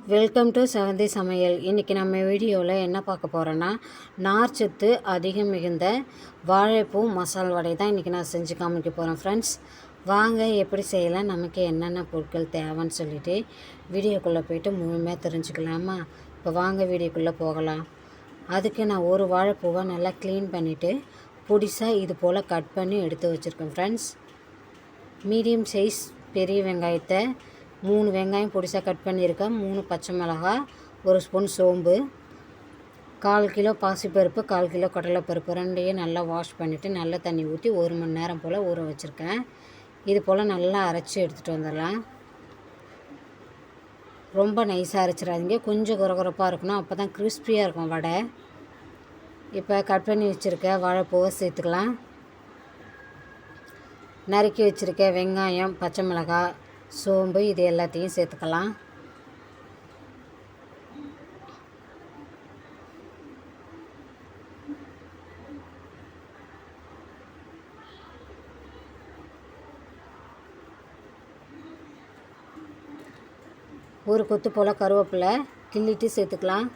Welcome to செவந்தி சமையல். இன்றைக்கி நம்ம வீடியோவில் என்ன பார்க்க போகிறோன்னா, நார்ச்சத்து அதிகம் மிகுந்த வாழைப்பூ மசால் வடை தான் இன்றைக்கி நான் செஞ்சு காமிக்க போகிறேன் ஃப்ரெண்ட்ஸ். வாங்க எப்படி செய்யலாம், நமக்கு என்னென்ன பொருட்கள் தேவைன்னு சொல்லிவிட்டு வீடியோக்குள்ளே போய்ட்டு முழுமையாக தெரிஞ்சுக்கலாமா? இப்போ வாங்க வீடியோக்குள்ளே போகலாம். அதுக்கு நான் ஒரு வாழைப்பூவை நல்லா க்ளீன் பண்ணிவிட்டு பொடிசாக இது போல் கட் பண்ணி எடுத்து வச்சுருக்கேன் ஃப்ரெண்ட்ஸ். மீடியம் சைஸ் பெரிய வெங்காயத்தை 3 வெங்காயம் பொடிசாக கட் பண்ணியிருக்கேன், 3 பச்சை மிளகாய், 1 ஸ்பூன் சோம்பு, 1/4 கிலோ பாசிப்பருப்பு, 1/4 கிலோ கடலைப்பருப்பு ரெண்டையும் நல்லா வாஷ் பண்ணிவிட்டு நல்ல தண்ணி ஊற்றி 1 மணி நேரம் போல் ஊற வச்சுருக்கேன். இது போல் நல்லா அரைச்சி எடுத்துகிட்டு வந்துடலாம். ரொம்ப நைஸாக அரைச்சிடாதீங்க, கொஞ்சம் குறகுறப்பாக இருக்கணும், அப்போ தான் கிறிஸ்பியாக இருக்கும் வடை. இப்போ கட் பண்ணி வச்சுருக்க வாழைப்பூவை சேர்த்துக்கலாம். நறுக்கி வச்சுருக்க வெங்காயம், பச்சை மிளகாய், சோம்பு இது எல்லாத்தையும் சேர்த்துக்கலாம். ஒரு கொத்து போல் கருவேப்பிலை கிள்ளிட்டு சேர்த்துக்கலாம்.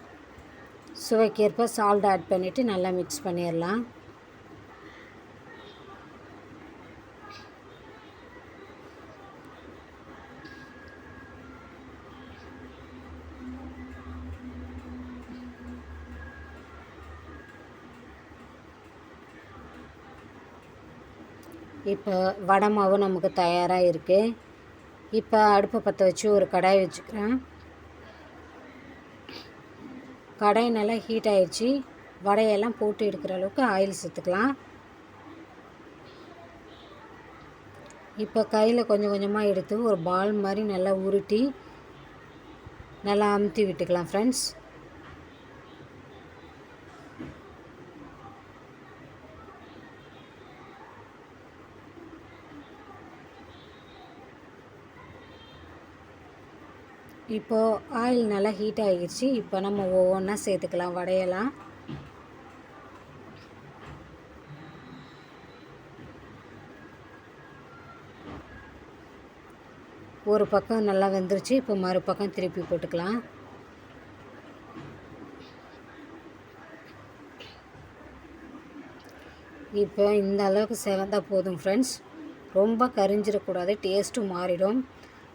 சுவைக்கேற்ப சால்ட் ஆட் பண்ணிவிட்டு நல்லா மிக்ஸ் பண்ணிடலாம். இப்போ வடை மாவு நமக்கு தயாராக இருக்குது. இப்போ அடுப்பை பற்ற வச்சு ஒரு கடாய் வச்சுக்கிறேன். கடாய் நல்லா ஹீட் ஆகிடுச்சு. வடையெல்லாம் போட்டு எடுக்கிற அளவுக்கு ஆயில் சேர்த்துக்கலாம். இப்போ கையில் கொஞ்சம் கொஞ்சமாக எடுத்து ஒரு பால் மாதிரி நல்லா உருட்டி நல்லா அமுத்தி விட்டுக்கலாம் ஃப்ரெண்ட்ஸ். இப்போது ஆயில் நல்லா ஹீட் ஆகிடுச்சு. இப்போ நம்ம ஒவ்வொன்றா சேர்த்துக்கலாம் வடையெல்லாம். ஒரு பக்கம் நல்லா வெந்துருச்சு. இப்போ மறுபக்கம் திருப்பி போட்டுக்கலாம். இப்போ இந்த அளவுக்கு செவந்தால் போதும் ஃப்ரெண்ட்ஸ். ரொம்ப கரிஞ்சிடக்கூடாது, டேஸ்ட்டும் மாறிடும்.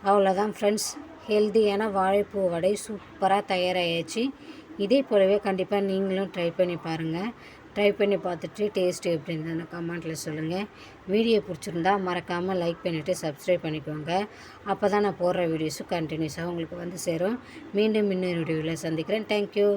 அவ்வளோதான் ஃப்ரெண்ட்ஸ், ஹெல்த்தியான வாழைப்பூ வடை சூப்பராக தயாராகிடுச்சு. இதே போலவே கண்டிப்பாக நீங்களும் ட்ரை பண்ணி பாருங்கள். ட்ரை பண்ணி பார்த்துட்டு டேஸ்ட்டு எப்படி இருந்ததுன்னு கமெண்ட்டில் சொல்லுங்கள். வீடியோ பிடிச்சிருந்தா மறக்காமல் லைக் பண்ணிவிட்டு சப்ஸ்கிரைப் பண்ணிக்கோங்க. அப்போ தான் நான் போடுற வீடியோஸும் கண்டினியூஸாக உங்களுக்கு வந்து சேரும். மீண்டும் இன்னொரு வீடியோவில் சந்திக்கிறேன். தேங்க்யூ.